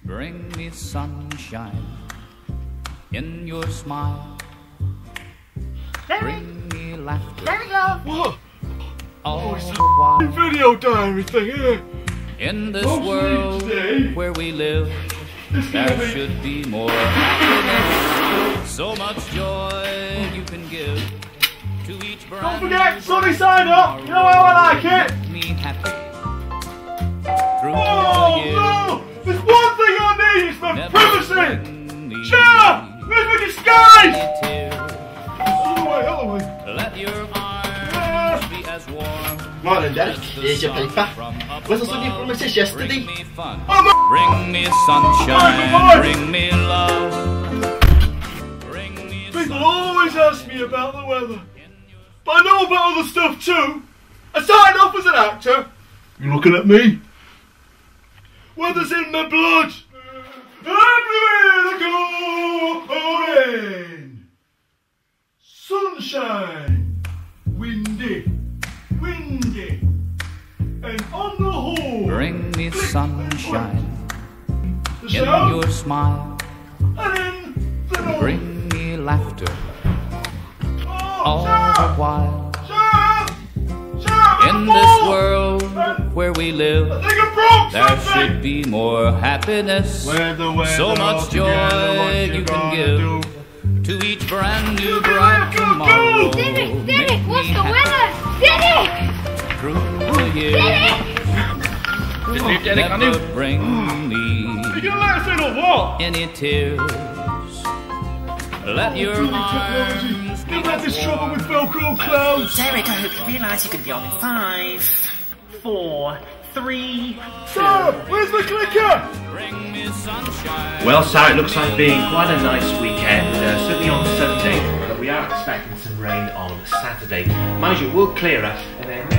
Bring me sunshine in your smile. Bring me laughter. There we go. What? All it's the while. Video diary thing, here. In this Mostly world today. where we live, It's gonna there be... should be more happiness. So much joy you can give to each brand. Don't forget, new sunny bright side up. You know how I like it. Make me happy through Oh the year. no! There's one thing I need, it's my Never privacy! bring me Chair! Where's my disguise? any tears. Other way. Let your arms be as warm. Morning, Derek. as the Here's your sun paper. from up Was I studying above. for my sis yesterday? Bring me fun. Oh, Bring me Oh, sunshine. my Bring me love. Bring me people always ask me about the weather. But I know about other stuff too. I started off as an actor. You looking at me? Weather's in my blood. Everywhere I go, rain. Sunshine. Windy. Windy. And on the whole. Bring me sunshine The in sound. your smile. And in the noise. Bring me laughter Oh, all Sarah. the while. Sarah. Sarah, In the this ball. world where we live, I think I broke there something. should be more happiness. So much joy you can give to each brand new bright tomorrow. Derek, Make what's me the happy weather? Derek! through the year. Derek! Never bring You me gonna let us in or what? any tears. Let your arms be You've had this as trouble warm with Velcro clouds. Derek, I hope you realise you could be on in 5, 4, 3. Sarah, where's the clicker? Bring me sunshine. Well, Sarah, it looks like being quite a nice weekend, certainly on Sunday, but we are expecting some rain on Saturday. Mind you, it will clear up, and then